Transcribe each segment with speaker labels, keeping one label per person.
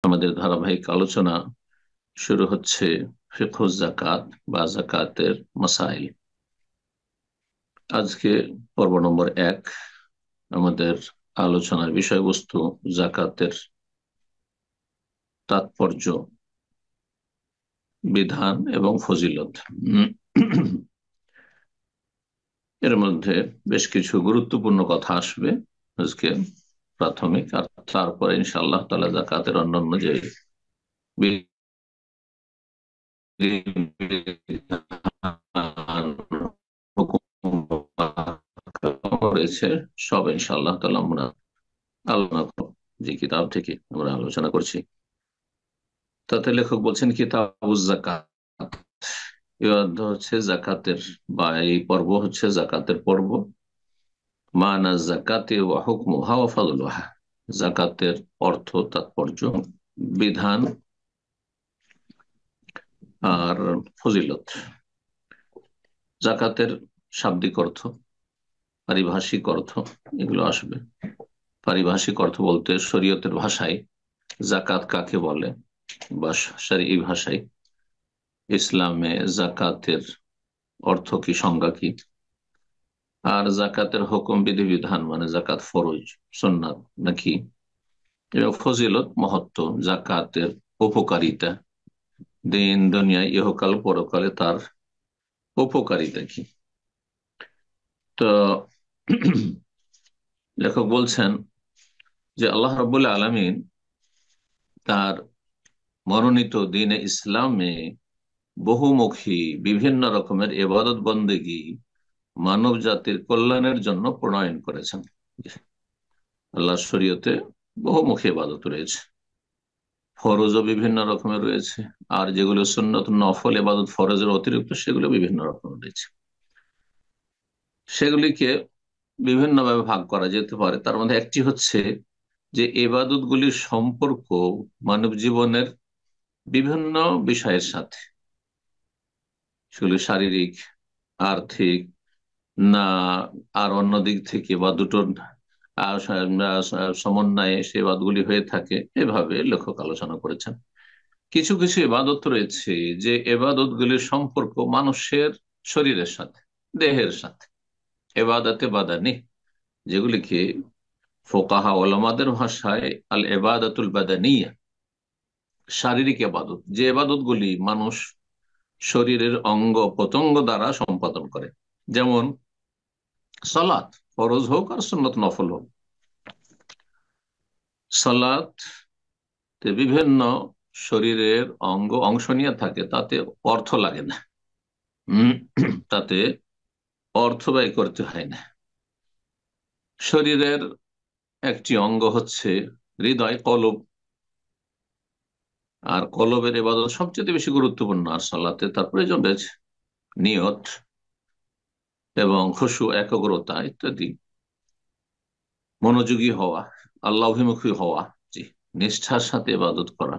Speaker 1: আমাদের ধারাবাহিক আলোচনা শুরু হচ্ছে ফিকহুজ যাকাত বা যাকাতের মাসাইল। আজকে পর্ব নম্বর 1। আমাদের আলোচনার বিষয়বস্তু যাকাতের তাৎপর্য, বিধান এবং ফজিলত। এর মধ্যে বেশ কিছু গুরুত্বপূর্ণ কথা আসবে আজকে প্রাথমিক, আর তারপরে ইনশাআল্লাহ তাআলা যাকাতের অন্যান্য যে রয়েছে সব ইনশাআল্লাহ তাআলা আমরা আলোচনা করব। যে কিতাব থেকে আমরা আলোচনা করছি তাতে লেখক বলছেন কিতাবুজ যাকাত, এই অধ্যায় হচ্ছে যাকাতের, বা এই পর্ব হচ্ছে যাকাতের পর্ব। মানা যাকাতে ওয়া হুকমুহা ওয়া ফাদলুহা, যাকাতের অর্থ, তাৎপর্য, বিধান আর ফজিলত। যাকাতের শাব্দিক অর্থ, পারিভাষিক অর্থ এগুলো আসবে। পারিভাষিক অর্থ বলতে শরীয়তের ভাষায় যাকাত কাকে বলে, বা শরঈ ভাষায় ইসলামে যাকাতের অর্থ কি, সংজ্ঞা কি, আর যাকাতের হুকুম, বিধিবিধান, মানে যাকাত ফরজ সুন্নাত নাকি, এবং ফজিলত, মহত্ব, যাকাতের উপকারিতা, দিন দুনিয়ায় ইহকাল পরকালে তার উপকারিতা কি। তো লেখক বলছেন যে আল্লাহ রাব্বুল আলামিন তার মনোনীত দ্বীনে ইসলামে বহুমুখী বিভিন্ন রকমের ইবাদত বন্দেগী মানব জাতির কল্যাণের জন্য প্রণয়ন করেছেন। আল্লাহর শরীয়তে বহুমুখী ইবাদত রয়েছে, ফরজও বিভিন্ন রকমের রয়েছে, আর যেগুলো সুন্নত নফল ইবাদত ফরজের অতিরিক্ত সেগুলো বিভিন্ন রকমের রয়েছে। সেগুলিকে বিভিন্নভাবে ভাগ করা যেতে পারে। তার মধ্যে একটি হচ্ছে যে ইবাদতগুলির সম্পর্ক মানব জীবনের বিভিন্ন বিষয়ের সাথে, সেগুলি শারীরিক, আর্থিক, না আর অন্য দিক থেকে, বা দুটোর সমন্বয়ে সে ইবাদতগুলি হয়ে থাকে। এভাবে লেখক আলোচনা করেছেন। কিছু কিছু ইবাদত রয়েছে যে ইবাদতগুলির সম্পর্ক মানুষের শরীরের সাথে, দেহের সাথে, এবাদতে বাদানি, যেগুলিকে ফোকাহা ওলামাদের ভাষায় আল এবাদাতুল বাদানিয়া, শারীরিক এবাদত, যে এবাদত গুলি মানুষ শরীরের অঙ্গ প্রত্যঙ্গ দ্বারা সম্পাদন করে। যেমন সালাত, ফরজ হোক আর সুন্নত নফল হোক। সালাত বিভিন্ন শরীরের অংশ নিয়ে থাকে, তাতে অর্থ লাগে না, তাতে অর্থ ব্যয় করতে হয় না। শরীরের একটি অঙ্গ হচ্ছে হৃদয়, কলব, আর কলবের ইবাদত সবচেয়ে বেশি গুরুত্বপূর্ণ। আর সালাতে তার প্রয়োজন রয়েছে নিয়ত এবং খুশু, একাগ্রতা ইত্যাদি, মনোযোগী হওয়া, আল্লাহ অভিমুখী হওয়া, জি, নিষ্ঠার সাথে ইবাদত করা,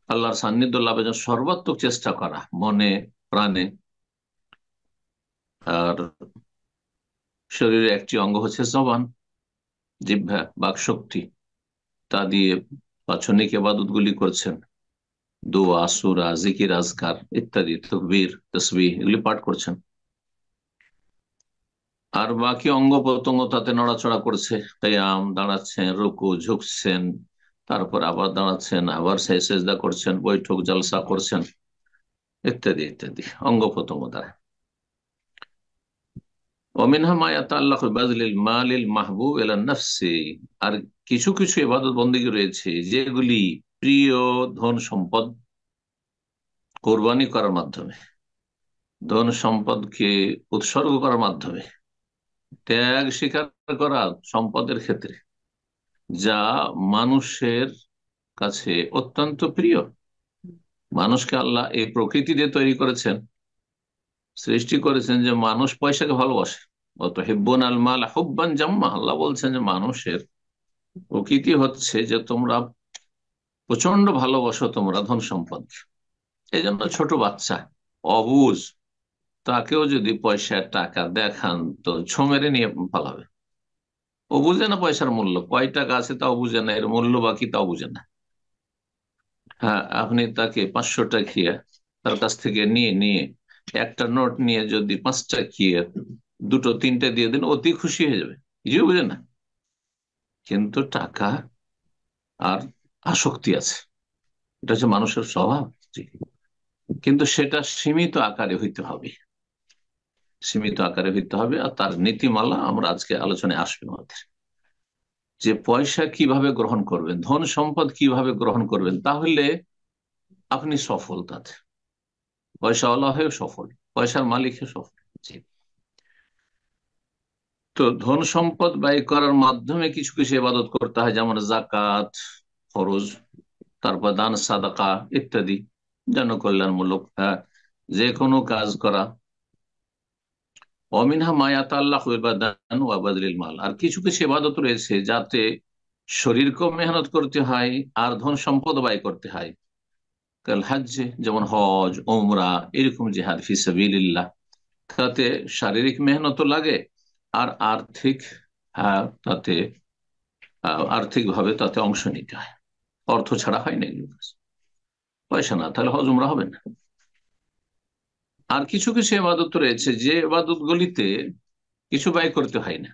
Speaker 1: আল্লাহর সান্নিধ্য লাভের জন্য সর্বাত্মক চেষ্টা করা মনে প্রাণে। আর শরীরের একটি অঙ্গ হচ্ছে জবান, জিহ্বা, বাক শক্তি, তা দিয়ে বাৎসনিক ইবাদত গুলি করছেন, দোয়া, সূরা, জিকির, আজকার ইত্যাদি, তাকবীর, তাসবিহ এগুলি পাঠ করছেন। আর বাকি অঙ্গ প্রত্যঙ্গ তাতে নড়াচড়া করছে, কিয়াম, দাঁড়াচ্ছেন, রুকু, ঝুঁকছেন, তারপর আবার দাঁড়াচ্ছেন, আবার সেজদা করছেন, বৈঠক জলসা করছেন ইত্যাদি ইত্যাদি অঙ্গ প্রত্যঙ্গ দ্বারা। ওমিনহা মা ইয়াতাআল্লাকু বিবাযলিল মালিল মাহবুব ইলা নাফসি, আর কিছু কিছু ইবাদত বন্দেগী রয়েছে যেগুলি প্রিয় ধন সম্পদ কোরবানি করার মাধ্যমে, ধন সম্পদকে উৎসর্গ করার মাধ্যমে, ত্যাগ স্বীকার করা সম্পদের ক্ষেত্রে, যা মানুষের কাছে অত্যন্ত প্রিয়। মানুষকে আল্লাহ এই প্রকৃতি দিয়ে তৈরি করেছেন, সৃষ্টি করেছেন যে মানুষ পয়সাকে ভালোবাসে। অত হিব্বুন আল মাল হুব্বান জাম্মা, আল্লাহ বলছেন যে মানুষের প্রকৃতি হচ্ছে যে তোমরা প্রচন্ড ভালোবাসো তোমরা ধন সম্পদকে। এই জন্য ছোট বাচ্চা অবুঝ, তাকেও যদি পয়সা টাকা দেখান তো ছো মেরে নিয়ে পালাবে। ও বুঝে না পয়সার মূল্য, কয় টাকা আছে তাও বুঝে না, এর মূল্য বাকি তাও বুঝে না। হ্যাঁ, আপনি তাকে 500টা খেয়ে তার কাছ থেকে নিয়ে নিয়ে একটা নোট নিয়ে যদি 5টা খেয়ে দুটো তিনটে দিয়ে দিন, অতি খুশি হয়ে যাবে, কিছুই বুঝে না। কিন্তু টাকা আর আসক্তি আছে, এটা হচ্ছে মানুষের স্বভাব। জি। কিন্তু সেটা সীমিত আকারে হইতে হবে, সীমিত আকারে হইতে হবে। আর তার নীতিমালা আমরা আজকে আলোচনায় আসবে আমাদের, যে পয়সা কিভাবে গ্রহণ করবেন, ধন সম্পদ কিভাবে গ্রহণ করবেন, তাহলে আপনি সফল তাতে, পয়সাওয়ালা হয়েও সফল, পয়সার মালিক হয়ে সফল। জি। তো ধন সম্পদ ব্যয় করার মাধ্যমে কিছু কিছু ইবাদত করতে হয়, যেমন জাকাত ফরজ, তারপর দান সাদাকা ইত্যাদি, জনকল্যাণমূলক যে কোনো কাজ করা। অমিনহা মায়াত আল্লাহ ইবাদান ওয়া বাদলিল মাল, আর কিছু কিছু ইবাদত রয়েছে যাতে শরীরকেও মেহনত করতে হয় আর ধন সম্পদ ব্যয় করতে হয়। কাল হজ্জে, যেমন হজ ওমরা, এরকম জিহাদ ফি সাবিলিল্লাহ, তাতে শারীরিক মেহনত লাগে আর আর্থিক, তাতে আর্থিক ভাবে তাতে অংশ নিতে হয়। অর্থ ছাড়া হয় না এগুলো কাজ। পয়সা না তাহলে হজ উমরা হবে না। আর কিছু কিছু ইবাদত রয়েছে যে ইবাদত গুলিতে কিছু ব্যয় করতে হয় না,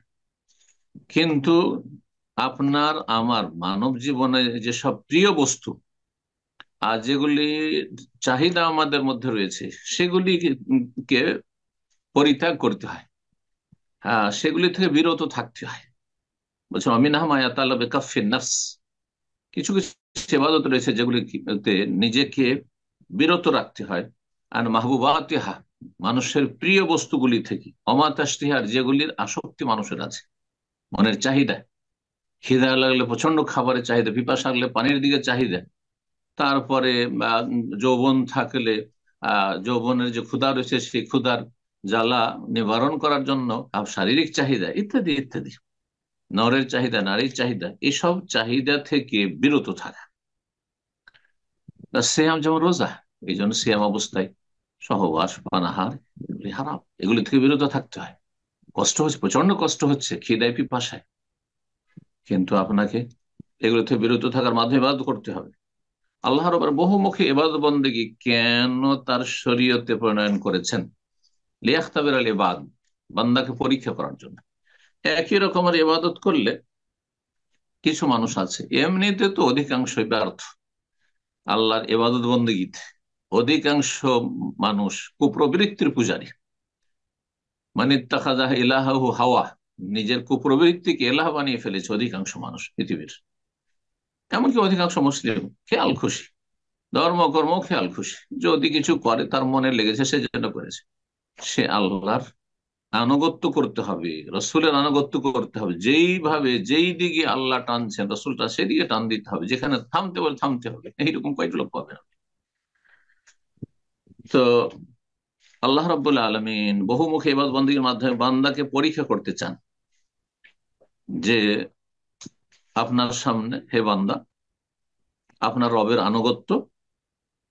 Speaker 1: কিন্তু আপনার আমার মানব জীবনে যেসব প্রিয় বস্তু আর যেগুলি চাহিদা আমাদের মধ্যে রয়েছে, সেগুলিকে পরিত্যাগ করতে হয়। হ্যাঁ, সেগুলি থেকে বিরত থাকতে হয়। বলছেন অমিনাহ মায়াতাল্লাহ বেকাফির নাফস, কিছু কিছু ইবাদত রয়েছে যেগুলিতে নিজেকে বিরত রাখতে হয়। আর মাহবুবাতিহা, মানুষের প্রিয় বস্তুগুলি থেকে, অমাতাস্তিহার, যেগুলির আসক্তি মানুষের আছে, মনের চাহিদা, খিদা লাগলে প্রচন্ড খাবারের চাহিদা, পিপাসা লাগলে পানির দিকে চাহিদা, তারপরে যৌবন থাকলে যৌবনের যে ক্ষুধা রয়েছে সেই ক্ষুধার জ্বালা নিবারণ করার জন্য শারীরিক চাহিদা ইত্যাদি ইত্যাদি, নরের চাহিদা, নারীর চাহিদা, এসব চাহিদা থেকে বিরত থাকা। সিয়াম যেমন রোজা, এই জন্য সিয়াম অবস্থায় সহবাস পানাহার এগুলি হারাম, এগুলি থেকে বিরত থাকতে হয়। কষ্ট হচ্ছে, প্রচন্ড কষ্ট হচ্ছে খিদায় পিপাসায়, কিন্তু আপনাকে এগুলো থেকে বিরত থাকার মাধ্যমে ইবাদত করতে হবে। আল্লাহর আবার বহুমুখী ইবাদত বন্দেগী কেন তার শরীয়তে প্রণয়ন করেছেন? লিয়াখতাবির আল ইবাদ, বান্দাকে পরীক্ষা করার জন্য। একই রকমের ইবাদত করলে কিছু মানুষ আছে এমনিতে তো অধিকাংশই ব্যর্থ আল্লাহর ইবাদত বন্দেগীতে, অধিকাংশ মানুষ কুপ্রবৃত্তির পূজারী, মানে ইত্তাখাযা ইলাহাহু হাওয়া, নিজের কুপ্রবৃত্তিকে এলাহ বানিয়ে ফেলেছে অধিকাংশ মানুষ পৃথিবীর। এমনকি অধিকাংশ মুসলিম খেয়াল খুশি, ধর্মকর্ম খেয়াল খুশি, যদি কিছু করে তার মনে লেগেছে সে যেন করেছে। সে আল্লাহর আনুগত্য করতে হবে, রসুলের আনুগত্য করতে হবে, যেইভাবে যেই দিকে আল্লাহ টানছেন রসুলটা সেদিকে টান দিতে হবে, যেখানে থামতে বলে থামতে হবে, এইরকম কয়েক লোক পাবে না। তো আল্লাহ রাব্বুল আলামিন বহুমুখী ইবাদত বন্দেগীর মাধ্যমে বান্দাকে পরীক্ষা করতে চান, যে আপনার সামনে হে বান্দা, আপনার রবের আনুগত্য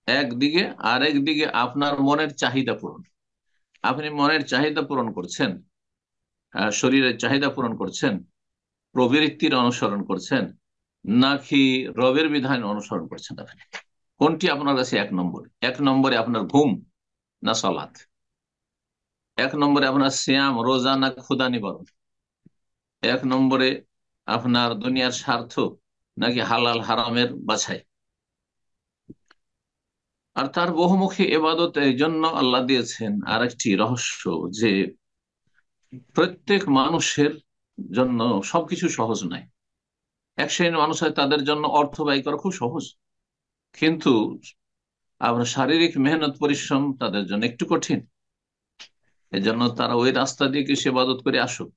Speaker 1: একদিকে, আরেক দিকে আপনার মনের চাহিদা পূরণ। আপনি মনের চাহিদা পূরণ করছেন, শরীরের চাহিদা পূরণ করছেন, প্রবৃত্তির অনুসরণ করছেন, নাকি রবের বিধান অনুসরণ করছেন? আপনি কোনটি আপনার কাছে এক নম্বরে? এক নম্বরে আপনার ঘুম না সালাত? এক নম্বরে আপনার সিয়াম রোজা না ক্ষুধা নিবারণ? এক নম্বরে আপনার দুনিয়ার স্বার্থ নাকি হালাল হারামের বাছাই? আর তার বহুমুখী এবাদত এই জন্য আল্লাহ দিয়েছেন আরেকটি রহস্য, যে প্রত্যেক মানুষের জন্য সবকিছু সহজ নয়। এক শ্রেণীর মানুষ হয় তাদের জন্য অর্থ ব্যয় করা খুব সহজ, কিন্তু আমরা শারীরিক মেহনত পরিশ্রম তাদের জন্য একটু কঠিন। এজন্য তারা ওই রাস্তা দিয়ে কিছু ইবাদত করে আসুক,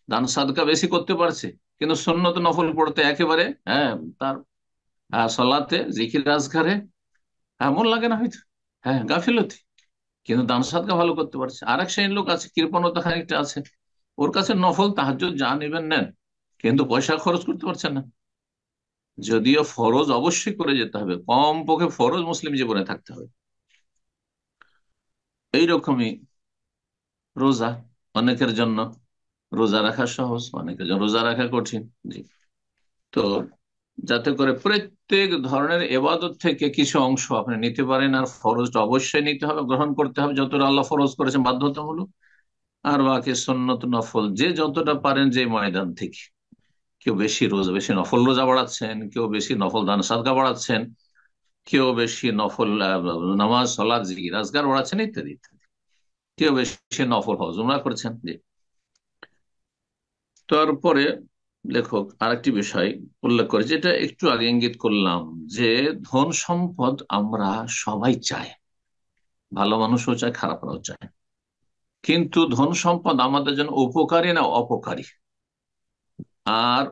Speaker 1: দান সাদকা বেশি করতে পারছে, কিন্তু সুন্নত নফল পড়তে একেবারে, তার সলাতে জিকির আজকারে মন লাগে না হয়তো, গাফিলতি, কিন্তু দান সাদকা ভালো করতে পারছে। আর এক শ্রেণীর লোক আছে, কৃপণতা খানিকটা আছে, ওর কাছে নফল তাহাজ্জুদ যা নেবেন নেন, কিন্তু পয়সা খরচ করতে পারছে না। যদিও ফরজ অবশ্যই করে যেতে হবে, কম পক্ষে ফরজ মুসলিম জীবনে থাকতে হবে। এইরকমই রোজা, অনেকের জন্য রোজা রাখা সহজ, অনেকের জন্য রোজা রাখা কঠিন। জি। তো যাতে করে প্রত্যেক ধরনের এবাদত থেকে কিছু অংশ আপনি নিতে পারেন। আর ফরজটা অবশ্যই নিতে হবে, গ্রহণ করতে হবে, যতটা আল্লাহ ফরজ করেছেন বাধ্যতামূলক। আর বাকি সুন্নত নফল যে যতটা পারেন যে ময়দান থেকে। কেউ বেশি রোজা, বেশি নফল রোজা বাড়াচ্ছেন, কেউ বেশি নফল দান সাদকা বাড়াচ্ছেন, কেউ বেশি নফল নামাজ সালাত জিকির আজকার বাড়াচ্ছেন, ইত্যাদি ইত্যাদি। কেউ বেশি নফল হজ উমরা করছেন। জি। তারপরে লেখক আরেকটি বিষয় উল্লেখ করে, যেটা একটু আগে ইঙ্গিত করলাম, যে ধন সম্পদ আমরা সবাই চাই, ভালো মানুষও চায়, খারাপরাও চায়। কিন্তু ধন সম্পদ আমাদের জন্য উপকারী না অপকারী? আর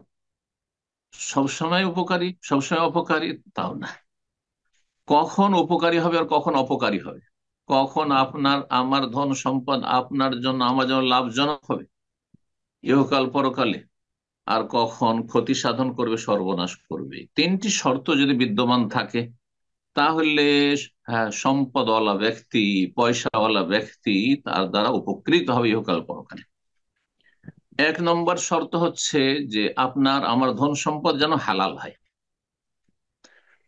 Speaker 1: সবসময় উপকারী, সবসময় অপকারী তাও না। কখন উপকারী হবে আর কখন অপকারী হবে, কখন আপনার আমার ধন সম্পদ আপনার জন্য আমার জন্য লাভজনক হবে ইহকাল পরকালে, আর কখন ক্ষতি সাধন করবে, সর্বনাশ করবে, তিনটি শর্ত যদি বিদ্যমান থাকে, তাহলে হ্যাঁ, সম্পদওয়ালা ব্যক্তি, পয়সাওয়ালা ব্যক্তি তার দ্বারা উপকৃত হবে ইহকাল পরকালে। এক নম্বর শর্ত হচ্ছে যে আপনার আমার ধন সম্পদ যেন হালাল হয়।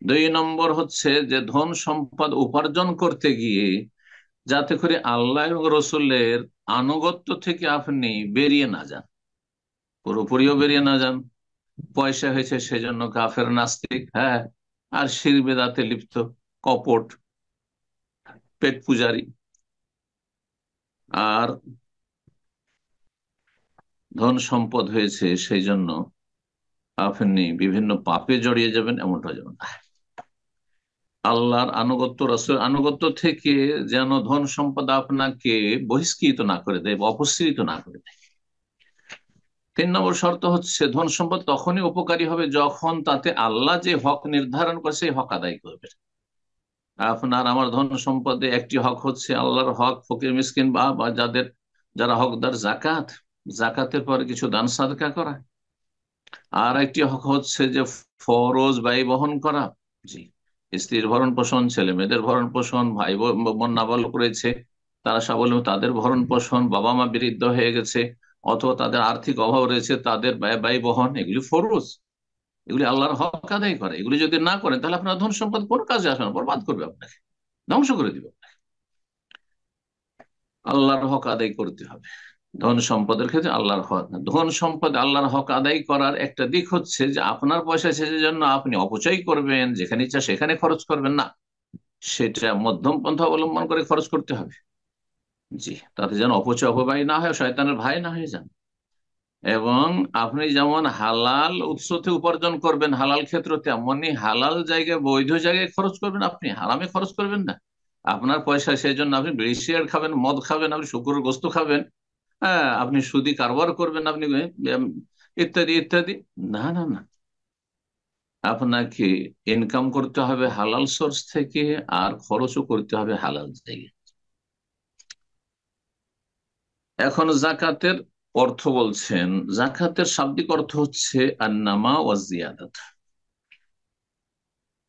Speaker 1: দুই নম্বর হচ্ছে যে ধন সম্পদ উপার্জন করতে গিয়ে যাতে করে আল্লাহ এবং রসুলের আনুগত্য থেকে আপনি বেরিয়ে না যান, পুরোপুরিও বেরিয়ে না যান। পয়সা হয়েছে সেজন্য কাফের নাস্তিক, হ্যাঁ, আর শির বেদাতে লিপ্ত, কপট, পেট পূজারি, আর ধন সম্পদ হয়েছে সেই জন্য আপনি বিভিন্ন পাপে জড়িয়ে যাবেন, এমনটা যেন না। আল্লাহর আনুগত্য, রাসূলের আনুগত্য থেকে যেন ধন সম্পদ আপনাকে বহিষ্কৃত না করে দেয় বা অপসৃত না করে দেয়। তিন নম্বর শর্ত হচ্ছে ধন সম্পদ তখনই উপকারী হবে যখন তাতে আল্লাহ যে হক নির্ধারণ করে সেই হক আদায় করবে। আপনার আমার ধন সম্পদে একটি হক হচ্ছে আল্লাহর হক, ফকির মিসকিন বা যাদের, যারা হকদার, জাকাত, জাকাতের পরে কিছু দান সাদকা করা। আর একটি হক হচ্ছে যে ফরজ ব্যয় বহন করা। জি। স্ত্রীর ভরণ পোষণ, ছেলে মেয়েদের ভরণ পোষণ, ভাই বোন নাবালক রয়েছে তারা স্বাবলম্বী, তাদের ভরণ পোষণ, বাবা মা বৃদ্ধ হয়ে গেছে অথবা তাদের আর্থিক অভাব রয়েছে, তাদের ব্যয় ব্যয় বহন, এগুলি ফরজ। এগুলি আল্লাহর হক আদায় করে। এগুলি যদি না করেন তাহলে আপনার ধন সম্পদ কোনো কাজে আসবে না, বরবাদ করবে আপনাকে, ধ্বংস করে দিবে। আল্লাহর হক আদায় করতে হবে ধন সম্পদের ক্ষেত্রে। আল্লাহর হক, ধন সম্পদ আল্লাহর হক আদায় করার একটা দিক হচ্ছে যে আপনার পয়সা শেষের জন্য আপনি অপচয় করবেন, যেখানে ইচ্ছা সেখানে খরচ করবেন না, সেটা মধ্যম পন্থা অবলম্বন করে খরচ করতে হবে। জি। তাতে যেন অপচয় অপব্যয় না হয়, শয়তানের ভাই না হয়ে যান। এবং আপনি যেমন হালাল উৎস থেকে উপার্জন করবেন হালাল ক্ষেত্র, তেমনি হালাল জায়গায়, বৈধ জায়গায় খরচ করবেন, আপনি হারামে খরচ করবেন না। আপনার পয়সা সেই জন্য আপনি বিড়ি সিগারেট খাবেন, মদ খাবেন, আপনি শুকুরের গোস্ত খাবেন, হ্যাঁ, আপনি সুদি কারবার করবেন, আপনি ইত্যাদি ইত্যাদি। না না না, আপনাকে ইনকাম করতে হবে হালাল সোর্স থেকে, আর খরচও করতে হবে হালাল জায়গায়। এখন জাকাতের অর্থ বলছেন, জাকাতের শাব্দিক অর্থ হচ্ছে আন্নামা ওয়া জিয়াদাত,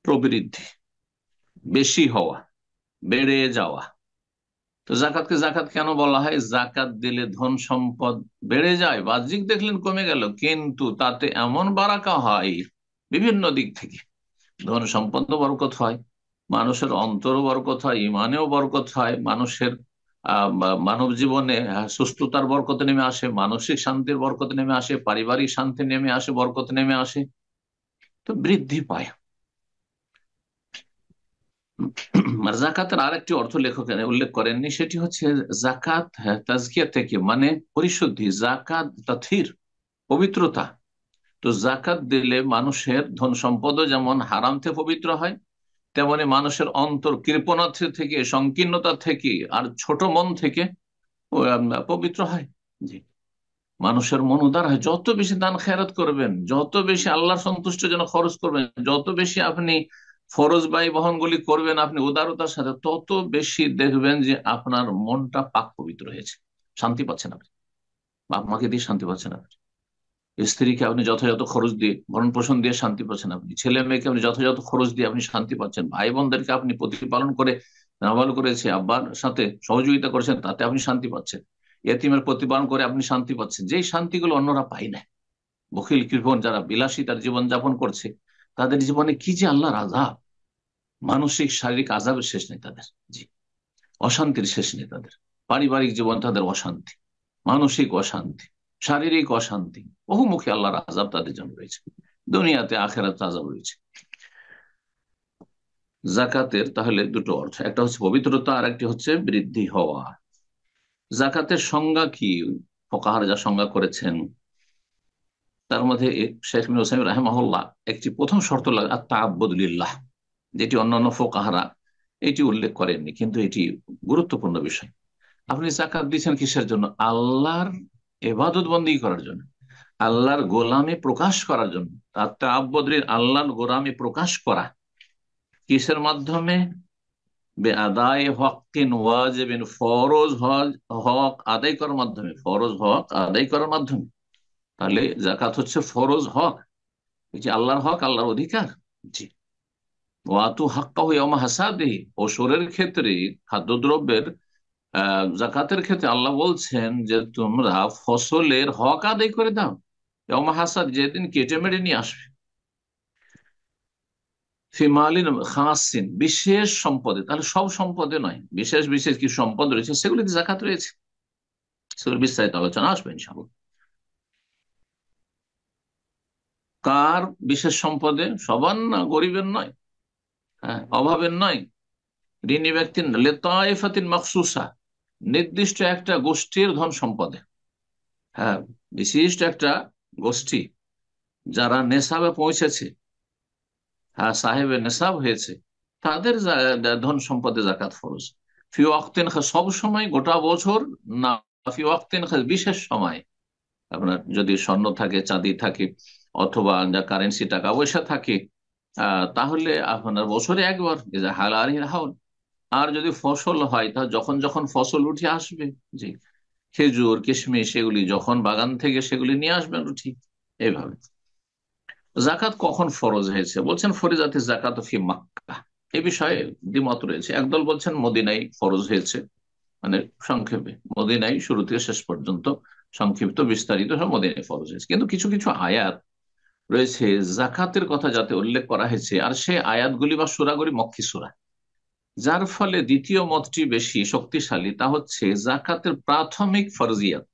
Speaker 1: প্রবৃদ্ধি, বেশি হওয়া, বেড়ে যাওয়া। তো জাকাতকে জাকাত কেন বলা হয়? জাকাত দিলে ধন সম্পদ বেড়ে যায়, বাহ্যিক দেখলেন কমে গেল, কিন্তু তাতে এমন বারাকা হয় বিভিন্ন দিক থেকে। ধন সম্পদ বরকত হয়, মানুষের অন্তরও বরকত হয়, ইমানেও বরকত হয়, মানুষের মানব জীবনে সুস্থতার বরকত নেমে আসে, মানসিক শান্তির বরকত নেমে আসে, পারিবারিক শান্তি নেমে আসে, বরকত নেমে আসে, তো বৃদ্ধি পায়। আর জাকাতের আরেকটি অর্থ লেখক উল্লেখ করেননি, সেটি হচ্ছে জাকাত, হ্যাঁ, তাজকিয়া থেকে, মানে পরিশুদ্ধি, জাকাত তাথির, পবিত্রতা। তো জাকাত দিলে মানুষের ধন সম্পদও যেমন হারাম থেকে পবিত্র হয়, তেমনি মানুষের অন্তর কৃপণতা থেকে, সংকীর্ণতা থেকে, আর ছোট মন থেকে পবিত্র হয়। জি। মানুষের মন উদার হয়, যত বেশি দান খেরাত করবেন, যত বেশি আল্লাহর সন্তুষ্ট যেন খরচ করবেন, যত বেশি আপনি ফরজ ব্যয় বহনগুলি করবেন আপনি উদারতার সাথে, তত বেশি দেখবেন যে আপনার মনটা পাক পবিত্র হয়েছে, শান্তি পাচ্ছেন আপনি, বাপ মাকে দিয়ে শান্তি পাচ্ছেন আপনি, স্ত্রীকে আপনি যথাযথ খরচ দিয়ে ভরণ পোষণ দিয়ে শান্তি পাচ্ছেন আপনি, ছেলে মেয়েকে আপনি যথাযথ খরচ দিয়ে আপনি শান্তি পাচ্ছেন, ভাই বোনদেরকে আপনি প্রতিপালন করে নাবাল করেছে, আব্বার সাথে সহযোগিতা করেছেন, তাতে আপনি শান্তি পাচ্ছেন, এতিমের প্রতিপালন করে আপনি শান্তি পাচ্ছেন, যেই শান্তিগুলো অন্যরা পায় না। বখিল কৃপণ যারা বিলাসিতার জীবন যাপন করছে, তাদের জীবনে কি যে আল্লাহর আযাব, মানসিক শারীরিক আযাবের শেষ নেই তাদের। জি, অশান্তির শেষ নেই তাদের। পারিবারিক জীবন তাদের অশান্তি, মানসিক অশান্তি, শারীরিক অশান্তি, বহুমুখী আল্লাহর আযাব তাদের জন্য রয়েছে, দুনিয়াতে আখেরাতে আযাব রয়েছে। জাকাতের তাহলে দুটো অর্থ, একটা হচ্ছে পবিত্রতা আর একটি হচ্ছে বৃদ্ধি হওয়া। জাকাতের সংজ্ঞা কি? ফুকাহারা যা সংজ্ঞা করেছেন তার মধ্যে শেখ ইবনে উসাইমিন রাহিমাহুল্লাহ একটি প্রথম শর্ত লাগে আত-তাআব্বুদ লিল্লাহ, যেটি অন্যান্য ফুকাহারা এটি উল্লেখ করেননি, কিন্তু এটি গুরুত্বপূর্ণ বিষয়। আপনি জাকাত দিচ্ছেন কিসের জন্য? আল্লাহর ইবাদত বন্দী করার জন্য, আল্লাহর গোলামি প্রকাশ করার জন্য। আত-তাআব্বুদ আল্লাহর গোলামি প্রকাশ করা কিসের মাধ্যমে? বেআদায় হকিন ওয়াজিবিন, ফরজ হক আদায় করার মাধ্যমে, ফরজ হক আদায় করার মাধ্যমে। তাহলে জাকাত হচ্ছে ফরজ হক, এই যে আল্লাহর হক, আল্লাহর অধিকার। জি, ওয়াতু হাক্কাহু ইয়াওমা হাসাদিহি, পশুরের ক্ষেত্রে, খাদ্যদ্রব্যের জাকাতের ক্ষেত্রে আল্লাহ বলছেন যে তোমরা ফসলের হক আদায় করে দাও ইয়াওমা হাসাদ, যেদিন কেটে মেরে নিয়ে আসবে। ফিমালিন খাসিন, বিশেষ সম্পদে, তাহলে সব সম্পদে নয়, বিশেষ বিশেষ কি সম্পদ রয়েছে সেগুলিতে জাকাত রয়েছে, সেগুলো বিস্তারিত আলোচনা আসবে ইনশাআল্লাহ। কার বিশেষ সম্পদে? সবার না, গরিবের নয়, হ্যাঁ, অভাবের নয়, ঋণী ব্যক্তির না, লেতায়েফাতিন মাখসুসা, নির্দিষ্ট একটা গোষ্ঠীর ধন সম্পদে। হ্যাঁ, বিশিষ্ট একটা গোষ্ঠী যারা নেশাবে পৌঁছেছে, হ্যাঁ, সাহেবে নেশাব হয়েছে, তাদের ধন সম্পদে জাকাত ফরজ। ফি ওয়াক্তিন খাস, সব সময় গোটা বছর না, ফি ওয়াক্তিন খাস, বিশেষ সময়। আপনার যদি স্বর্ণ থাকে, চাঁদি থাকে, অথবা যা কারেন্সি টাকা পয়সা থাকে, তাহলে আপনার বছরে একবার হালাল হাউল। আর যদি ফসল হয় তাহলে যখন যখন ফসল উঠে আসবে, জি, খেজুর কিশমিশ সেগুলি যখন বাগান থেকে সেগুলি নিয়ে আসবেন ঠিক এইভাবে। জাকাত কখন ফরজ হয়েছে? বলছেন ফরিজাতে জাকাত ফি মাক্কা। এ বিষয়ে দ্বিমত রয়েছে। একদল বলছেন মদিনায় ফরজ হয়েছে, মানে সংক্ষেপে মদিনায় শুরু থেকে শেষ পর্যন্ত সংক্ষিপ্ত বিস্তারিত সব মদিনায় ফরজ হয়েছে। কিন্তু কিছু কিছু আয়াত রয়েছে জাকাতের কথা যাতে উল্লেখ করা হয়েছে, আর সে আয়াতগুলি বা সূরাগুলি মক্কি সূরা, যার ফলে দ্বিতীয় মতটি বেশি শক্তিশালী। তা হচ্ছে জাকাতের প্রাথমিক ফরজিয়াত,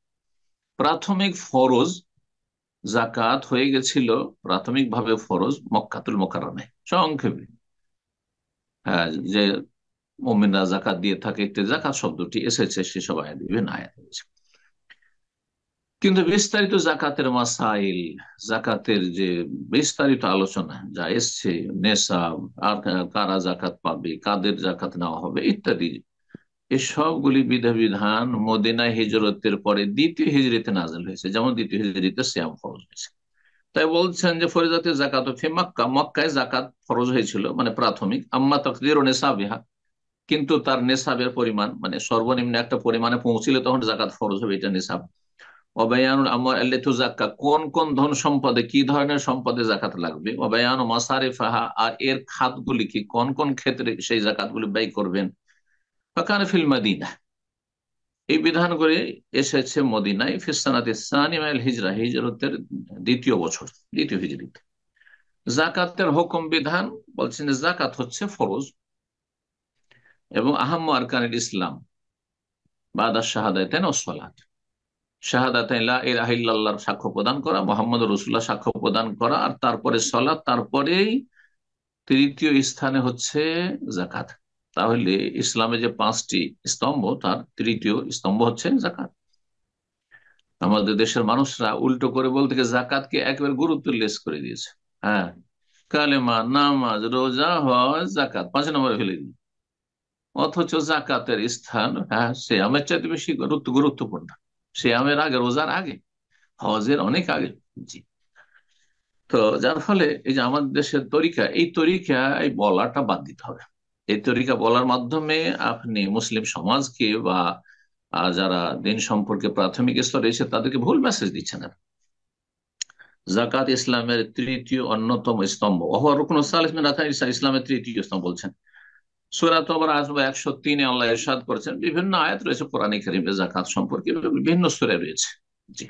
Speaker 1: প্রাথমিক ফরজ জাকাত হয়ে গেছিল প্রাথমিকভাবে ফরজ মক্কাতুল মোকাররমায়, সংক্ষেপে। হ্যাঁ, যে মুমিনরা জাকাত দিয়ে থাকে, জাকাত শব্দটি এসেছে সেসব আয়াত, বিভিন্ন আয়াত রয়েছে। কিন্তু বিস্তারিত জাকাতের মাসাইল, জাকাতের যে বিস্তারিত আলোচনা যা এসছে, নেশাব, আর কারা জাকাত পাবে, কাদের জাকাত নেওয়া হবে ইত্যাদি, এসবগুলি বিধান মদিনা হিজরতের পরে দ্বিতীয় হিজরিতে নাযিল হয়েছে, যেমন দ্বিতীয় হিজরিতে সিয়াম ফরজ হয়েছে। তাই বলছেন যে ফরিজাতে জাকাত ফি মক্কা, মক্কায় জাকাত ফরজ হয়েছিল, মানে প্রাথমিক। আম্মা তাকদির ও নেশাবিহা, কিন্তু তার নেশাবের পরিমাণ, মানে সর্বনিম্ন একটা পরিমাণে পৌঁছিলে তখন জাকাত ফরজ হবে, এটা নেশাব। অবায়ানুল আমওয়াল আল্লাতী তুযাক্কা, কোন কোন ধন সম্পদে কি ধরনের সম্পদে জাকাত লাগবে। অবায়ানু মাসারিফাহা, আর এর খাতগুলি কি, কোন কোন ক্ষেত্রে সেই জাকাতগুলি ব্যয় করবেন। ফাকানা ফিল মাদিনা, এই বিধানগুলি এসেছে মদিনায় ফিসসানাতি সানি মিনাল হিজরা, হিজরতের দ্বিতীয় বছর, দ্বিতীয় হিজরিতে। জাকাতের হুকুম বিধান বলছেন যে জাকাত হচ্ছে ফরজ, এবং আহাম্মু আরকানিল ইসলাম বাদা শাহাদাতাইন ওয়াস সালাত, শাহাদাতাইন লা ইলাহা ইল্লাল্লাহর সাক্ষ্য প্রদান করা, মুহাম্মদুর রাসূলুল্লাহ সাক্ষ্য প্রদান করা, আর তারপরে সালাত, তারপরেই তৃতীয় স্থানে হচ্ছে জাকাত। তাহলে ইসলামে যে পাঁচটি স্তম্ভ, তার তৃতীয় স্তম্ভ হচ্ছে জাকাত। আমাদের দেশের মানুষরা উল্টো করে বলতে গিয়ে জাকাতকে একেবারে গুরুত্ব লেস করে দিয়েছে। হ্যাঁ, কালেমা, নামাজ, রোজা, হজ, জাকাত 5 নম্বরে ফেলে দিই। অথচ জাকাতের স্থান, হ্যাঁ, সিয়ামের চাইতে বেশি গুরুত্বপূর্ণ, সিয়ামের আগে, রোজার আগে, হজের অনেক আগে। জি, তো যার ফলে এই যে আমাদের দেশের তরিকা, এই তরিকা এই বলাটা বাদ দিতে হবে। এই তরিকা বলার মাধ্যমে আপনি মুসলিম সমাজকে বা যারা দিন সম্পর্কে প্রাথমিক স্তরে এসে তাদেরকে ভুল মেসেজ দিচ্ছেন। জাকাত ইসলামের তৃতীয় অন্যতম স্তম্ভ, রুকন সালিস মিন আরকানিল ইসলাম, ইসলামের তৃতীয় স্তম্ভ বলছেন। সূরা তওবার আসবে 103-এ আল্লাহ ইরশাদ করেছেন, বিভিন্ন আয়াত রয়েছে কোরআনে কারীমে জাকাত সম্পর্কে, বিভিন্ন সূরায় রয়েছে। জি,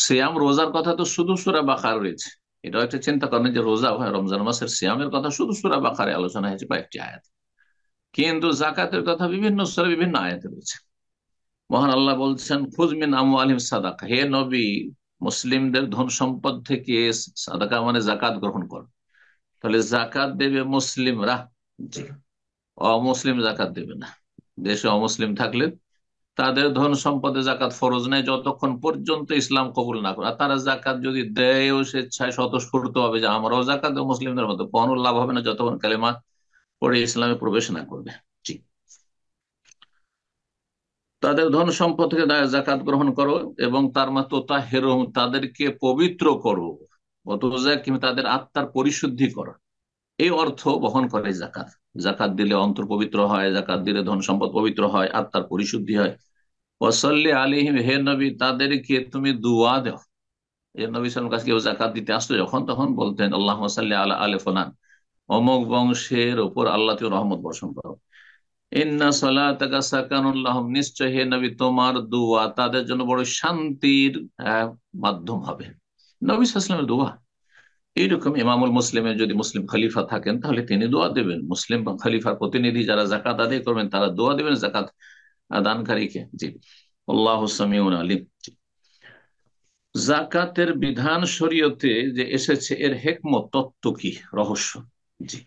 Speaker 1: সিয়াম রোজার কথা তো শুধু সূরা বাকারা রয়েছে, এটাও একটা চিন্তা করেন যে রোজা হয়, রমজান মাসের সিয়ামের কথা শুধু সূরা বাকারে আলোচনা হয়েছে কয়েকটি আয়াত, কিন্তু জাকাতের কথা বিভিন্ন সূরা বিভিন্ন আয়াতে রয়েছে। মহান আল্লাহ বলছেন, খুয মিন আমওয়ালিহিম সাদাকা, হে নবী মুসলিমদের ধন সম্পদ থেকে সাদাকা মানে জাকাত গ্রহণ কর। তাহলে জাকাত দেবে মুসলিমরা, জি, অমুসলিম জাকাত দেবে না। দেশে অমুসলিম থাকলে তাদের ধন সম্পদে জাকাত ফরজ নেই যতক্ষণ পর্যন্ত ইসলাম কবুল না করে। আর তারা জাকাত যদি দেয়ও স্বেচ্ছায় স্বতঃস্ফূর্ত হবে যে আমরাও জাকাত দেব মুসলিমদের মতো, কোনো লাভ হবে না যতক্ষণ কালেমা পড়ে ইসলামে প্রবেশ না করবে। জি, তাদের ধন সম্পদ থেকে জাকাত গ্রহণ করো এবং তার মাত্র তাহেরুম, তাদেরকে পবিত্র করো, কিন্তু তাদের আত্মার পরিশুদ্ধি করো, এই অর্থ বহন করে জাকাত। জাকাত দিলে অন্তর পবিত্র হয়, জাকাত দিলে ধন সম্পদ পবিত্র হয়, আত্মার পরিশুদ্ধি হয়। ওয়াসাল্লি আলাইহিম, হে নবী তাদেরকে তুমি দুয়া দাও। এই নবী সাল্লাল্লাহু আলাইহি ওয়াসাল্লাম কাছে কেউ জাকাত দিতে আসতো যখন, তখন বলতেন আল্লাহুম্মা সাল্লি আলা আলি ফুলান, অমুক বংশের উপর আল্লাহ তুমি রহমত বর্ষণ করো। ইন্না সালাতাকা সাকানুল লাহুম, নিশ্চয় হে নবী তোমার দোয়া তাদের জন্য বড় শান্তির মাধ্যম হবে। নবী সাল্লাল্লাহু আলাইহি ওয়াসাল্লামের দোয়া এইরকম। ইমামুল মুসলিমে যদি মুসলিম খলিফা থাকেন তাহলে তিনি দোয়া দেবেন, মুসলিম খলিফার প্রতিনিধি যারা জাকাত আদায় করবেন তারা দোয়া দেবেন জাকাত দানকারীকে। জি, আল্লাহু সামিউন আলিম। জাকাতের বিধান শরীয়তে যে এসেছে এর হেকমত তত্ত্ব কি, রহস্য। জি,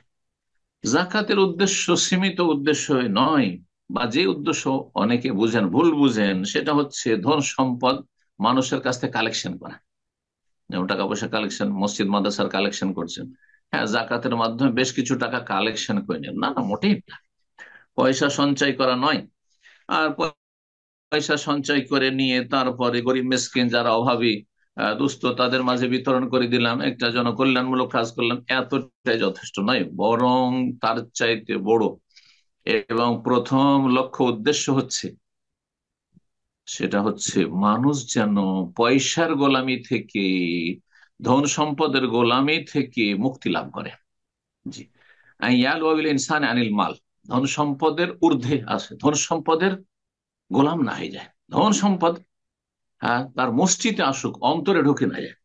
Speaker 1: জাকাতের উদ্দেশ্য সীমিত উদ্দেশ্য নয়, বা যে উদ্দেশ্য অনেকে বুঝেন, ভুল বুঝেন, সেটা হচ্ছে ধন সম্পদ মানুষের কাছ থেকে কালেকশন করা। যেমন টাকা পয়সা কালেকশন, মসজিদ মাদ্রাসার কালেকশন করছেন, হ্যাঁ জাকাতের মাধ্যমে বেশ কিছু টাকা কালেকশন করে নেন, না না, মোটেই না। পয়সা সঞ্চয় করা নয়। আর পয়সা সঞ্চয় করে নিয়ে তারপরে গরিব মিসকিন যারা অভাবী দুস্থ তাদের মাঝে বিতরণ করে দিলাম, একটা জনকল্যাণমূলক কাজ করলাম, এতটাই যথেষ্ট নয়। বরং তার চাইতে বড় এবং প্রথম লক্ষ্য উদ্দেশ্য হচ্ছে, সেটা হচ্ছে মানুষ যেন পয়সার গোলামি থেকে, ধন সম্পদের গোলামি থেকে মুক্তি লাভ করে। জি, ইয়াল ওয়াবিল ইনসান আনিল মাল, ধন সম্পদের ঊর্ধ্বে আসে, ধন সম্পদের গোলাম না হয়ে যায়। ধন সম্পদ, হ্যাঁ, তার মসজিদে আসুক, অন্তরে ঢুকে না যায়।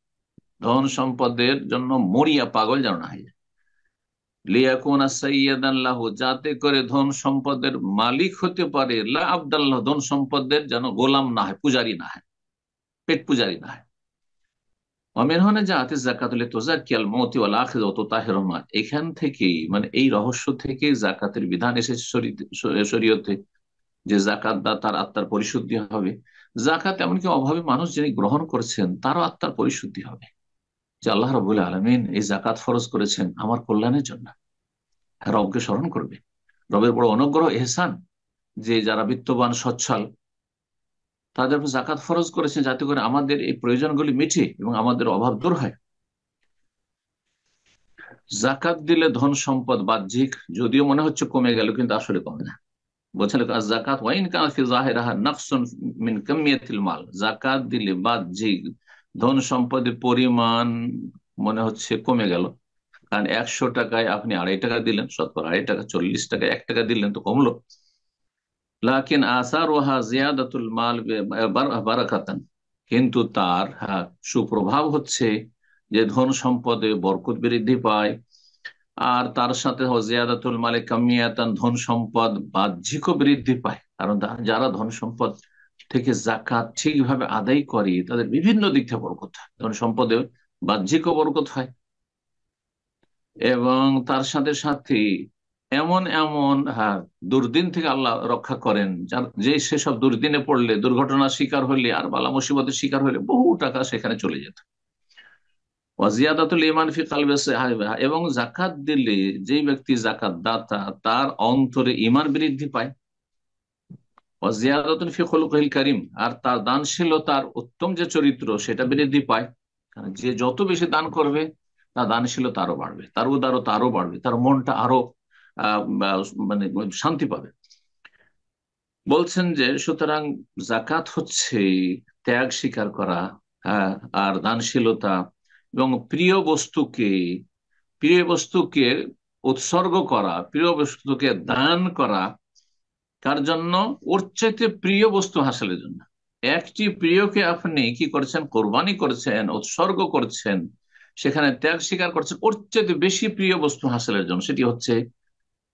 Speaker 1: ধন সম্পদের জন্য মরিয়া পাগল যেন না হয়ে যায়। লিয়াকুনা সাইয়্যিদান লাহু, যাতে করে ধন সম্পদের মালিক হতে পারে, লা আবদাল্লাহ, ধন সম্পদের যেন গোলাম না হয়, পূজারি না হয়, পেট পূজারি না হয়। অমিনহনে জাআতিজ যাকাতুল তুযাক্কিয়াল মাউতি ওয়াল আখিরা ওয়া তুতাহিরুহুমা, এখান থেকেই মানে এই রহস্য থেকে জাকাতের বিধান এসেছে শরীয়তে, যে জাকাত দা তার আত্মার পরিশুদ্ধি হবে। জাকাত এমনকি অভাবী মানুষ যিনি গ্রহণ করছেন তারও আত্মার পরিশুদ্ধি হবে, যে আল্লাহ রাব্বুল আলামিন এই জাকাত ফরজ করেছেন আমার কল্যাণের জন্য। রবকে স্মরণ করবে, রবের বড় অনুগ্রহ এহসান যে যারা বিত্তবান সচ্ছল তাদের উপর জাকাত ফরজ করেছেন যাতে করে আমাদের এই প্রয়োজনগুলি মিটে এবং আমাদের অভাব দূর হয়। জাকাত দিলে ধন সম্পদ বাহ্যিক যদিও মনে হচ্ছে কমে গেল, কিন্তু আসলে কমে না। বলছেন জাকাত ওয়াইন কানা ফি যাহিরিহা নাফসুন মিন কামিয়াতিল মাল, জাকাত দিলে বাহ্যিক ধন সম্পদের পরিমাণ মনে হচ্ছে কমে গেল, কারণ 100 টাকায় আপনি 2.5 টাকা দিলেন, শতকরা 2.5 টাকা, 40 টাকায় 1 টাকা দিলেন তো কমলো। লাকিন আসার ওয়াহা জিয়াদাতুল মাল বারাকাতান, কিন্তু তার, হ্যাঁ, সুপ্রভাব হচ্ছে যে ধন সম্পদে বরকত বৃদ্ধি পায়। আর তার সাথে জিয়াদাতুল মালে কামিয়াতান, ধন সম্পদ বাহ্যিকও বৃদ্ধি পায়, কারণ যারা ধন সম্পদ থেকে জাকাত ঠিকভাবে আদায় করে তাদের বিভিন্ন দিক থেকে বরকত হয়, ধন সম্পদে বাহ্যিকও বরকত হয়। এবং তার সাথে সাথে এমন এমন, হ্যাঁ, দুর্দিন থেকে আল্লাহ রক্ষা করেন, যার যে সেসব দুর্দিনে পড়লে, দুর্ঘটনার শিকার হলে আর বালা মুসিবতের শিকার হলে বহু টাকা সেখানে চলে যেত। ওয়াজিয়াদাতুল ইমান ফি কলবি সাহিবিহা, এবং জাকাত দিলে যে ব্যক্তি জাকাত দাতা তার অন্তরে ইমান বৃদ্ধি পায়। ওয়াজিয়াদাতুন ফি খুলুকিল কারীম, আর তার দানশীলতার উত্তম যে চরিত্র সেটা বৃদ্ধি পায়। কারণ যে যত বেশি দান করবে তার দানশীলতা আরো বাড়বে, তার উদারতা আরো বাড়বে, তার মনটা আরো মানে শান্তি পাবে। বলছেন যে সুতরাং জাকাত হচ্ছে ত্যাগ স্বীকার করা, হ্যাঁ, আর দানশীলতা এবং প্রিয় বস্তুকে উৎসর্গ করা, প্রিয় বস্তুকে দান করা। কার জন্য? ওর চাইতে প্রিয় বস্তু হাসিলের জন্য। একটি প্রিয়কে আপনি কি করছেন? কোরবানি করছেন, উৎসর্গ করছেন, সেখানে ত্যাগ স্বীকার করছেন ওর চেয়ে বেশি প্রিয় বস্তু হাসিলের জন্য, সেটি হচ্ছে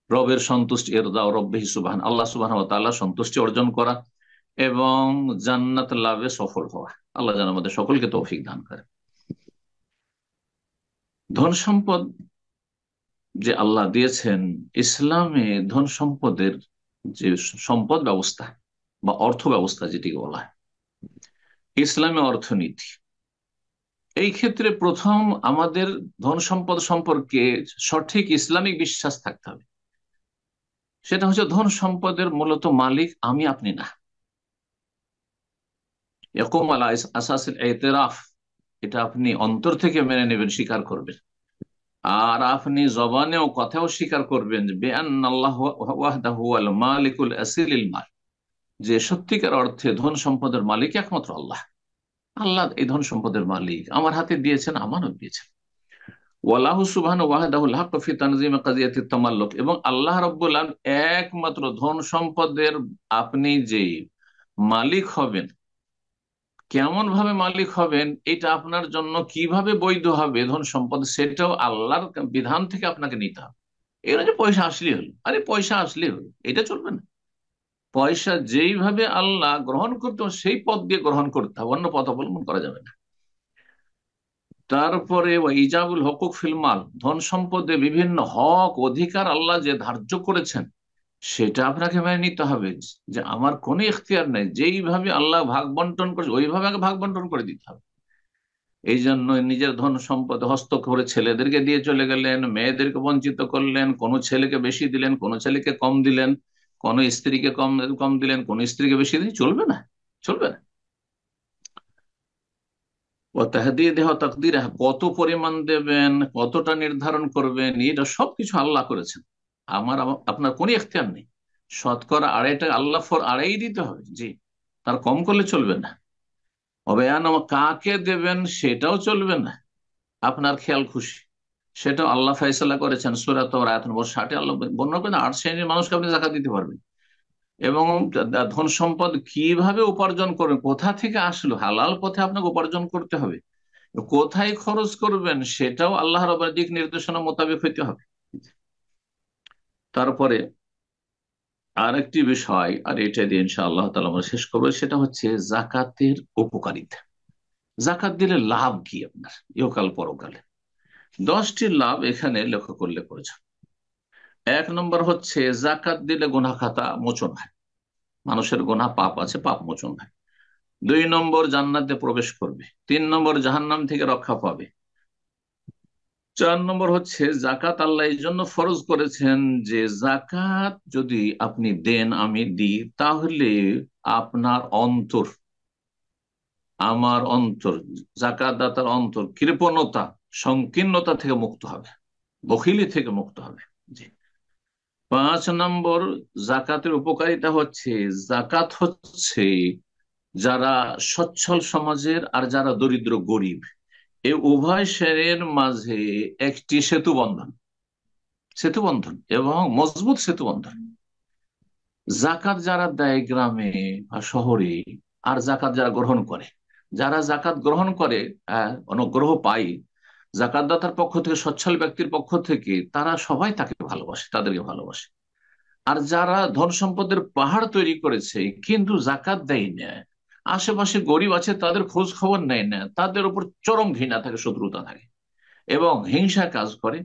Speaker 1: রবের সন্তুষ্টি, রব্বিহি সুবহান, আল্লাহ সুবহানাহু ওয়া তাআলা সন্তুষ্টি অর্জন করা এবং জান্নাত লাভে সফল হওয়া। আল্লাহ যেন আমাদের সকলকে তৌফিক দান করে। ধন সম্পদ যে আল্লাহ দিয়েছেন, ইসলামে ধন সম্পদের যে সম্পদ ব্যবস্থা বা অর্থ ব্যবস্থা যেটিকে বলা হয়, ইসলামী অর্থনীতি, এই ক্ষেত্রে প্রথম আমাদের ধন সম্পদ সম্পর্কে সঠিক ইসলামিক বিশ্বাস থাকতে হবে। সেটা হচ্ছে ধন সম্পদের মূলত মালিক আমি আপনি না। ইয়াকুম আলা আসাসিল ইতিরাফ, এটা আপনি অন্তর থেকে মেনে নেবেন, স্বীকার করবেন। আর আপনি জবানেও কথাও স্বীকার করবেন বেআন্নাল্লাহ ওয়াহদাহু আল মালিকুল আসিলিল মাল, যে সত্যিকার অর্থে ধন সম্পদের মালিক একমাত্র আল্লাহ। আল্লাহ এই ধন সম্পদের মালিক, আমার হাতে দিয়েছেন, আমানত দিয়েছেন। ওয়াল্লাহু সুবহানাহু ওয়াহদাহুল হক ফি তানজিম কাজিয়াতিত তামাল্লুক, এবং আল্লাহ রাব্বুল আলামিন একমাত্র ধন সম্পদের আপনি যে মালিক হবেন, কেমন ভাবে মালিক হবেন, এটা আপনার জন্য কিভাবে বৈধ হবে ধন সম্পদ, সেটাও আল্লাহর বিধান থেকে আপনাকে নিতে হবে। এগুলো যে পয়সা আসলেই হলো, আরে পয়সা আসলেই হলো, এটা চলবে না। পয়সা যেইভাবে আল্লাহ গ্রহণ করতে হবে সেই পথ দিয়ে গ্রহণ করতে হবে, অন্য পথ অবলম্বন করা যাবে না। তারপরে ইজাবুল হকুক ফিল মাল, ধন সম্পদে বিভিন্ন হক অধিকার আল্লাহ যে ধার্য করেছেন সেটা আপনাকে মেনে নিতে হবে, যে আমার কোনো ইখতিয়ার নেই, যেইভাবে আল্লাহ ভাগ বন্টন করেছে ওইভাবে আগে ভাগ বন্টন করে দিতে হবে। এই জন্য নিজের ধন সম্পদ হস্তক্ষেপ করে ছেলেদেরকে দিয়ে চলে গেলেন, মেয়েদেরকে বঞ্চিত করলেন, কোনো ছেলেকে বেশি দিলেন, কোনো ছেলেকে কম দিলেন, কোনো স্ত্রীকে কম কম দিলেন, কোন স্ত্রীকে বেশি দিলেন, চলবে না, চলবে না। ও তাহদিয়ে দেহ তাকদির, কত পরিমাণ দেবেন, কতটা নির্ধারণ করবেন, এটা সবকিছু আল্লাহ করেছেন, আপনার কোনো এখতিয়ার নেই। শতকরা আড়াইটা আল্লাহ ফর আড়াই দিতে হবে, জি, তার কম করলে চলবে না। অবয়ান কাকে দেবেন সেটাও চলবে না, আপনার খেয়াল খুশি, সেটাও আল্লাহ ফয়সালা করেছেন। সূরা তাওরা আয়াত নম্বর 60 আল্লাহ বর্ণনা করেন 8 শ্রেণীর মানুষকে আপনি যাকাত দিতে পারবেন। এবং ধন সম্পদ কিভাবে উপার্জন করবেন, কোথা থেকে আসলো, হালাল পথে আপনাকে উপার্জন করতে হবে, কোথায় খরচ করবেন সেটাও আল্লাহ রাব্বুল দিক নির্দেশনা মোতাবেক হইতে হবে। তারপরে আরেকটি বিষয়, আর এটা দিয়ে ইনশাআল্লাহ তাআলা আমরা শেষ করবো, সেটা হচ্ছে জাকাতের উপকারিতা। জাকাত দিলে লাভ কি আপনার ইহকাল পরকালে? 10টি লাভ এখানে লক্ষ্য করলে করেছে। 1 নম্বর হচ্ছে জাকাত দিলে গুনাহ খাতা মোচন হয়, মানুষের গুনাহ পাপ আছে, পাপ মোচন হয়। 2 নম্বর জান্নাতে প্রবেশ করবে। 3 নম্বর জাহান্নাম থেকে রক্ষা পাবে। 4 নম্বর হচ্ছে জাকাত আল্লাহ এই জন্য ফরজ করেছেন যে জাকাত যদি আপনি দেন, আমি দিই, তাহলে আপনার অন্তর, আমার অন্তর, জাকাত দাতার অন্তর কৃপণতা, সংকীর্ণতা থেকে মুক্ত হবে, বখিলি থেকে মুক্ত হবে। জি। 5 নম্বর জাকাতের উপকারিতা হচ্ছে, জাকাত হচ্ছে যারা সচ্ছল সমাজের আর যারা দরিদ্র গরিব, এই উভয় শ্রেণীর মাঝে একটি সেতু বন্ধন, সেতু বন্ধন এবং মজবুত সেতু বন্ধন। জাকাত যারা দেয় গ্রামে বা শহরে, আর জাকাত যারা গ্রহণ করে, যারা জাকাত গ্রহণ করে, অনুগ্রহ পাই জাকাতদাতার পক্ষ থেকে, সচ্ছল ব্যক্তির পক্ষ থেকে, তারা সবাই তাকে ভালোবাসে, তাদেরকে ভালোবাসে। আর যারা ধন সম্পদের পাহাড় তৈরি করেছে কিন্তু জাকাত দেয় না, আশেপাশে গরিব আছে তাদের খোঁজ খবর নেয় না, তাদের উপর চরম ঘৃণা থাকে, শত্রুতা থাকে এবং হিংসা কাজ করে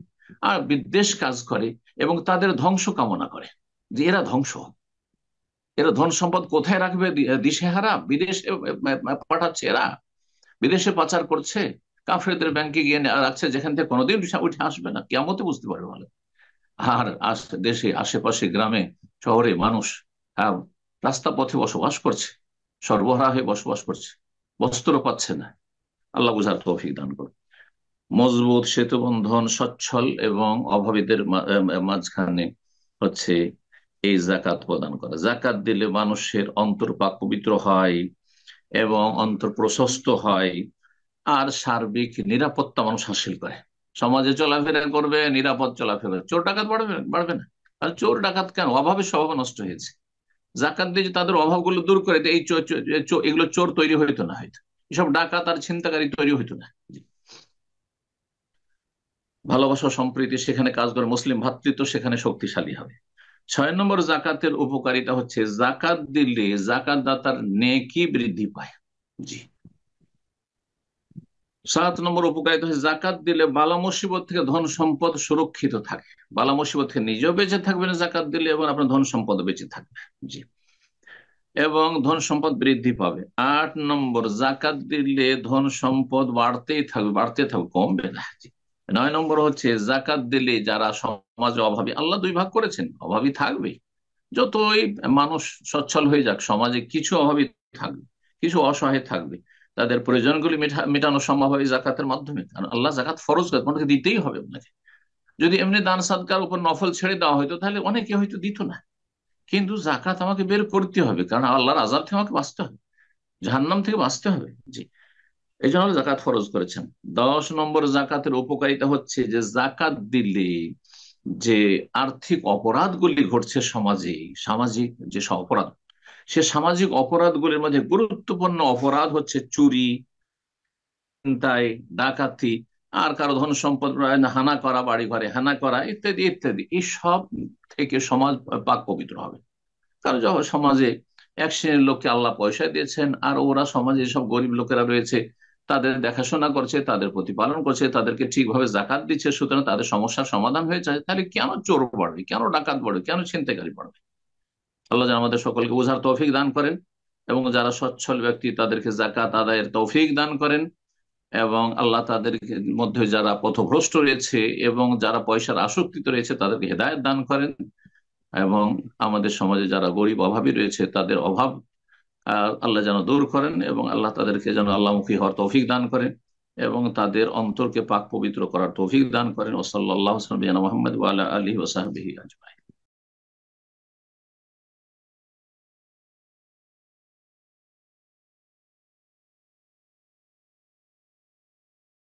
Speaker 1: আর বিদ্বেষ কাজ করে এবং তাদের ধ্বংস কামনা করে, যে এরা ধ্বংস হোক, এরা ধন সম্পদ কোথায় রাখবে, দিশেহারা, বিদেশে পাঠাচ্ছে, এরা বিদেশে পাচার করছে, কাফেরদের ব্যাংকে গিয়ে রাখছে, যেখান থেকে কোনোদিন উঠে আসবে না, কিয়ামতে বুঝতে পারবে ভালো। আর দেশে আশেপাশে গ্রামে শহরে মানুষ আহ, রাস্তা পথে বসবাস করছে, সর্বহারা হয়ে বসবাস করছে, বস্ত্র পাচ্ছে না। আল্লাহ বুঝার তৌফিক দান করুন। মজবুত সেতু বন্ধন সচ্ছল এবং অভাবীদের মাঝখানে হচ্ছে এই জাকাত প্রদান করা। জাকাত দিলে মানুষের অন্তর পাক পবিত্র হয় এবং অন্তর প্রশস্ত হয়, আর সার্বিক নিরাপত্তা মানুষ হাসিল করে, সমাজে চলাফেরা করবে, নিরাপদ চলাফেরা, চোর ডাকাত বাড়বে বাড়বে না। আর চোর ডাকাত কেন, অভাবের স্বভাব নষ্ট হয়েছে। জাকাত দিয়ে যে তাদের অভাবগুলো দূর করে দেয়, এগুলো চোর তৈরি হইতো না, হয়তো এসব ডাকাত আর ছিনতাকারী তৈরি হইতো না। ভালোবাসা সম্প্রীতি সেখানে কাজ করে, মুসলিম ভ্রাতৃত্ব সেখানে শক্তিশালী হবে। 6 নম্বর জাকাতের উপকারিতা হচ্ছে জাকাত দিলে জাকাত দাতার নেকি বৃদ্ধি পায়। জি। 7 নম্বর উপকারিতা হচ্ছে জাকাত দিলে বালা মুসিবত থেকে ধন সম্পদ সুরক্ষিত থাকে। বালা মুসিবত থেকে নিজেও বেঁচে থাকবেন জাকাত দিলে, এবং আপনার ধন সম্পদ বেঁচে থাকবে। জি। এবং ধন সম্পদ বৃদ্ধি পাবে। 8 নম্বর, জাকাত দিলে ধন সম্পদ বাড়তেই থাকবে, বাড়তে থাকবে, কমবে না। জি। 9 নম্বর হচ্ছে জাকাত দিলে যারা সমাজে অভাবী, আল্লাহ দুই ভাগ করেছেন, অভাবী থাকবে। যতই মানুষ সচ্ছল হয়ে যাক, সমাজে কিছু অভাবী থাকবে, কিছু অসহায় থাকবে। তাদের প্রয়োজনগুলি মেটানো সম্ভব হয় জাকাতের মাধ্যমে, কারণ আল্লাহ জাকাত ফরজ করে, আপনাকে দিতেই হবে আপনাকে। যদি এমনি দান সাদকার উপর নফল ছেড়ে দেওয়া হয়তো তাহলে অনেকে হয়তো দিত না, কিন্তু জাকাত আমাকে বের করতে হবে, কারণ আল্লাহর আযাব থেকে আমাকে বাঁচতে হবে, জাহান্নাম থেকে বাঁচতে হবে। জি। এই জন্য আল্লাহ জাকাত ফরজ করেছেন। 10 নম্বর জাকাতের উপকারিতা হচ্ছে যে জাকাত দিলে যে আর্থিক অপরাধগুলি ঘটছে সমাজে, সামাজিক যে সব অপরাধ, সে সামাজিক অপরাধগুলির মধ্যে গুরুত্বপূর্ণ অপরাধ হচ্ছে চুরি, ছিনতাই, ডাকাতি, আর কারো ধন সম্পদ হানা করা, বাড়ি ঘরে হানা করা, ইত্যাদি ইত্যাদি। এই সব থেকে সমাজ পাক পবিত্র হবে। কারণ যখন সমাজে এক শ্রেণীর লোককে আল্লাহ পয়সা দিয়েছেন, আর ওরা সমাজে সব গরিব লোকেরা রয়েছে, তাদের দেখাশোনা করছে, তাদের প্রতিপালন করছে, তাদেরকে ঠিকভাবে জাকাত দিচ্ছে, সুতরাং তাদের সমস্যার সমাধান হয়ে যায়, তাহলে কেন চোর বাড়বে, কেন ডাকাত বাড়বে, কেন ছিনতাইকারী বাড়বে? আল্লাহ যেন আমাদের সকলকে বোঝার তৌফিক দান করেন, এবং যারা সচ্ছল ব্যক্তি তাদেরকে জাকাত আদায়ের তৌফিক দান করেন, এবং আল্লাহ তাদের মধ্যে যারা পথভ্রষ্ট রয়েছে এবং যারা পয়সার আসক্তিতে রয়েছে তাদেরকে হেদায়েত দান করেন, এবং আমাদের সমাজে যারা গরিব অভাবী রয়েছে তাদের অভাব আল্লাহ যেন দূর করেন, এবং আল্লাহ তাদেরকে যেন আল্লাহমুখী হওয়ার তৌফিক দান করেন, এবং তাদের অন্তরকে পাক পবিত্র করার তৌফিক দান করেন। ওসল্লাহ মোহাম্মদ ওয়া আলা আলিহি ওয়া সাহবিহি আজমাইন।